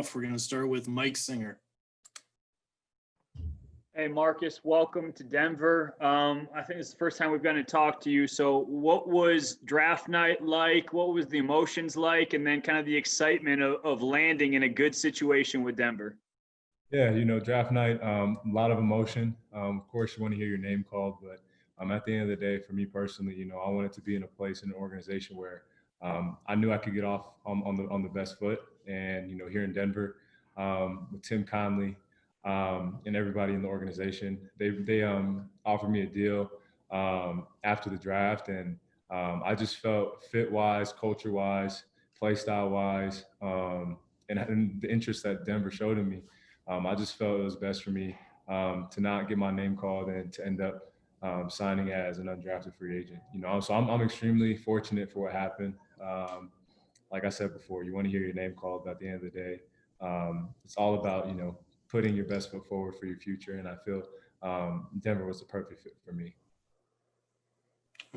off. We're going to start with Mike Singer. Hey, Marcus, welcome to Denver. I think it's the first time we've gotten to talk to you. So what was draft night like? What was the emotions like? And then kind of the excitement of landing in a good situation with Denver? Yeah, draft night, a lot of emotion. Of course, you want to hear your name called, but at the end of the day, for me personally, I wanted to be in a place in an organization where I knew I could get off on the best foot. And here in Denver, with Tim Conley and everybody in the organization, they offered me a deal after the draft, and I just felt fit-wise, culture-wise, play-style-wise, and the interest that Denver showed in me. I just felt it was best for me to not get my name called and to end up signing as an undrafted free agent. So I'm extremely fortunate for what happened. Like I said before, you want to hear your name called, but at the end of the day, it's all about putting your best foot forward for your future. And I feel Denver was the perfect fit for me.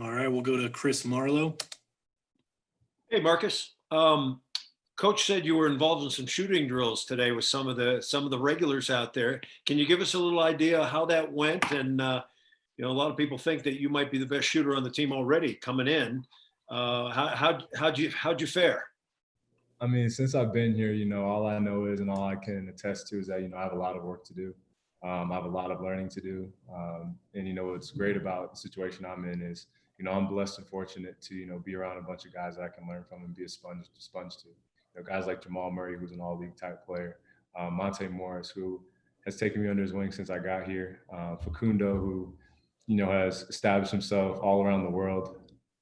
All right, we'll go to Chris Marlowe. Hey, Marcus. Coach said you were involved in some shooting drills today with some of the regulars out there. Can you give us a little idea how that went? And a lot of people think that you might be the best shooter on the team already coming in. How'd you fare? I mean, since I've been here, all I know is, and all I can attest to is that, I have a lot of work to do. I have a lot of learning to do. And, what's great about the situation I'm in is, I'm blessed and fortunate to, be around a bunch of guys that I can learn from and be a sponge to. Guys like Jamal Murray, who's an all-league type player. Monte Morris, who has taken me under his wing since I got here. Facundo, who, has established himself all around the world.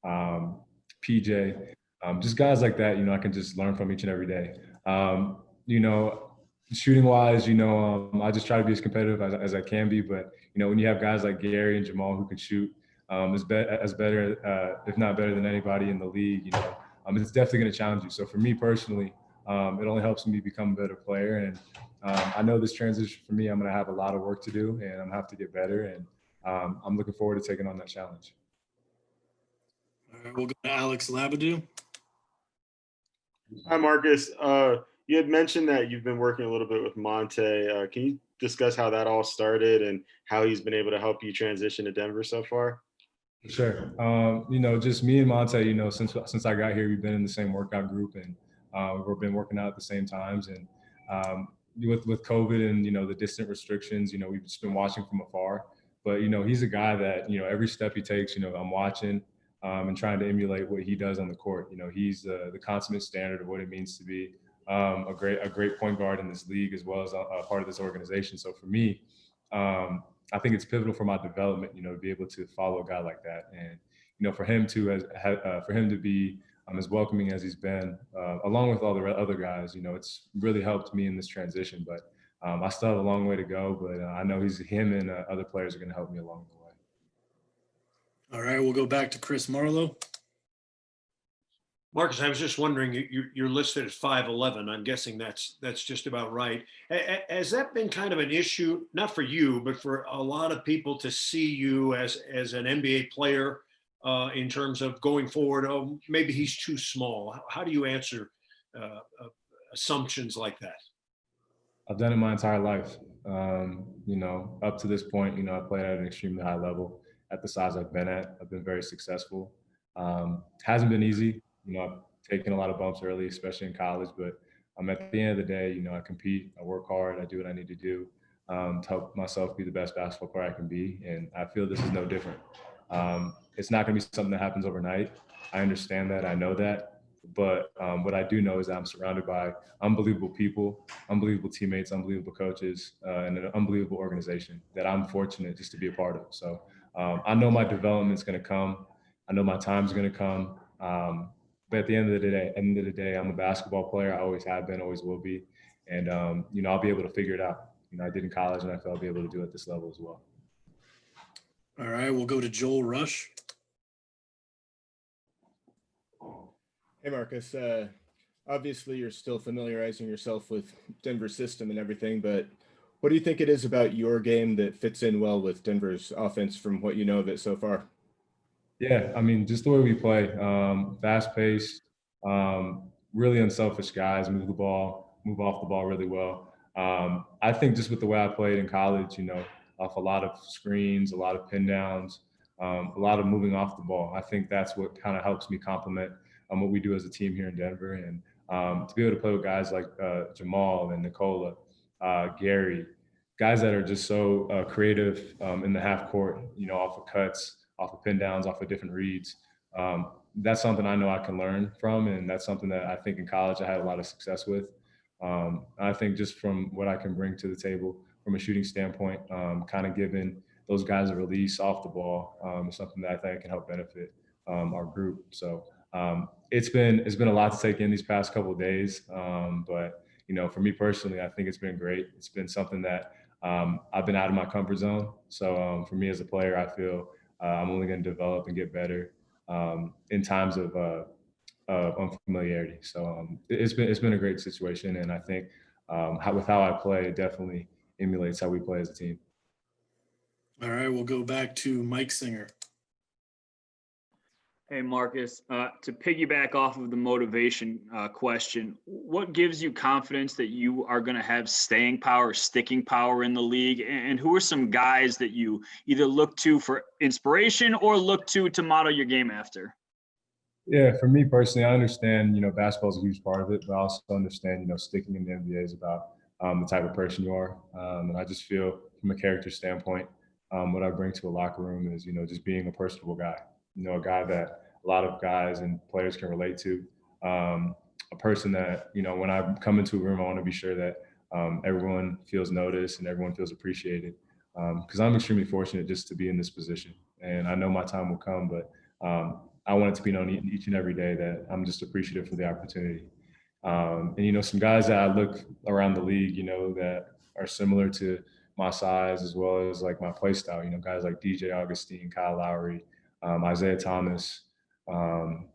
PJ. Just guys like that, I can just learn from each and every day. Shooting wise, I just try to be as competitive as I can be. But, when you have guys like Gary and Jamal who can shoot as better, if not better than anybody in the league, it's definitely going to challenge you. So for me personally, it only helps me become a better player. And I know this transition for me, I'm going to have a lot of work to do and I'm going to have to get better. And I'm looking forward to taking on that challenge. All right, we'll go to Alex Labadou. Hi, Marcus. You had mentioned that you've been working a little bit with Monte. Can you discuss how that all started and how he's been able to help you transition to Denver so far? Sure. Just me and Monte, since I got here, we've been in the same workout group and we've been working out at the same times. And with COVID and, the distant restrictions, we've just been watching from afar. But, he's a guy that, every step he takes, I'm watching and trying to emulate what he does on the court. He's the consummate standard of what it means to be a great point guard in this league as well as a part of this organization. So for me, I think it's pivotal for my development, to be able to follow a guy like that. And, for him to be as welcoming as he's been, along with all the other guys, it's really helped me in this transition. But I still have a long way to go, but I know him and other players are going to help me along the way. All right, we'll go back to Chris Marlowe. Marcus, I was just wondering, you're listed as 5'11". I'm guessing that's just about right. Has that been kind of an issue, not for you, but for a lot of people to see you as an NBA player in terms of going forward? Oh, maybe he's too small. How do you answer assumptions like that? I've done it my entire life. Up to this point, I played at an extremely high level at the size I've been at. I've been very successful. It hasn't been easy. I've taken a lot of bumps early, especially in college, but at the end of the day, I compete, I work hard, I do what I need to do to help myself be the best basketball player I can be. And I feel this is no different. It's not going to be something that happens overnight. I understand that. I know that. But what I do know is that I'm surrounded by unbelievable people, unbelievable teammates, unbelievable coaches, and an unbelievable organization that I'm fortunate just to be a part of. So I know my development's going to come. I know my time's going to come. But at the end of the day, I'm a basketball player. I always have been, always will be. And, I'll be able to figure it out. I did in college, and I feel I'll be able to do it at this level as well. All right, we'll go to Joel Rush. Hey, Marcus. Obviously, you're still familiarizing yourself with Denver's system and everything, but what do you think it is about your game that fits in well with Denver's offense from what you know of it so far? Yeah, just the way we play, fast-paced, really unselfish guys, move the ball, move off the ball really well. I think just with the way I played in college, you know, off a lot of screens, a lot of pin downs, a lot of moving off the ball. I think that's what kind of helps me complement what we do as a team here in Denver. And to be able to play with guys like Jamal and Nicola, Gary, guys that are just so creative in the half court, you know, off of cuts, off of pin downs, off of different reads. That's something I know I can learn from, and that's something that I think in college I had a lot of success with. I think just from what I can bring to the table from a shooting standpoint, kind of giving those guys a release off the ball is something that I think can help benefit our group. So it's been a lot to take in these past couple of days, but you know, for me personally, I think it's been great. It's been something that I've been out of my comfort zone. So for me as a player, I feel I'm only going to develop and get better in times of unfamiliarity. So it's been a great situation, and I think with how I play, it definitely emulates how we play as a team. All right, we'll go back to Mike Singer. Hey, Marcus, to piggyback off of the motivation question, what gives you confidence that you are going to have staying power, sticking power in the league? And who are some guys that you either look to for inspiration or look to model your game after? Yeah, for me personally, I understand, you know, basketball is a huge part of it, but I also understand, you know, sticking in the NBA is about the type of person you are. And I just feel from a character standpoint, what I bring to a locker room is, you know, just being a personable guy, you know, a guy that a lot of guys and players can relate to, a person that, you know, when I come into a room, I want to be sure that everyone feels noticed and everyone feels appreciated, because I'm extremely fortunate just to be in this position. And I know my time will come, but I want it to be known each and every day that I'm just appreciative for the opportunity. And, you know, some guys that I look around the league, you know, that are similar to my size as well as like my play style, you know, guys like DJ Augustine, Kyle Lowry, Isaiah Thomas, Fred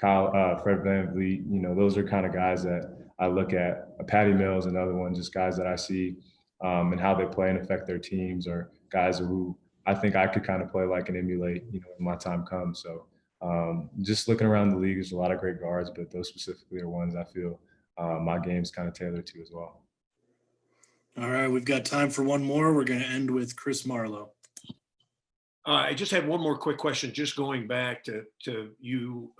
VanVleet, you know, those are kind of guys that I look at. Patty Mills, another one, just guys that I see and how they play and affect their teams, or guys who I think I could kind of play like and emulate, you know, when my time comes. So just looking around the league, there's a lot of great guards, but those specifically are ones I feel my game's kind of tailored to as well. All right, we've got time for one more. We're going to end with Chris Marlowe. I just had one more quick question, just going back to you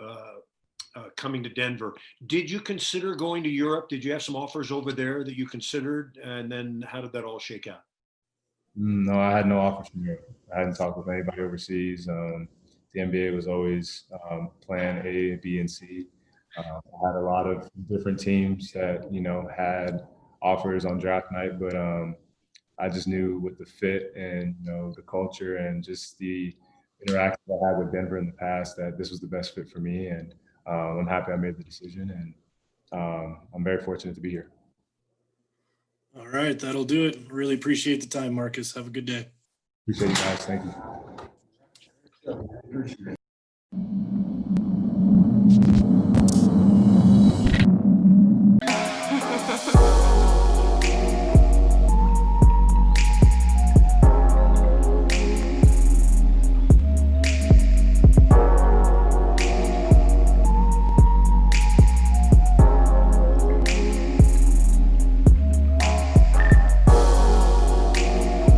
coming to Denver. Did you consider going to Europe? Did you have some offers over there that you considered? And then how did that all shake out? No, I had no offers from Europe. I hadn't talked with anybody overseas. The NBA was always plan A, B, and C. I had a lot of different teams that, you know, had offers on draft night, but I just knew with the fit and, you know, the culture and just the interaction I had with Denver in the past that this was the best fit for me. And I'm happy I made the decision, and I'm very fortunate to be here. All right, that'll do it. Really appreciate the time, Marcus. Have a good day. Appreciate you guys. Thank you.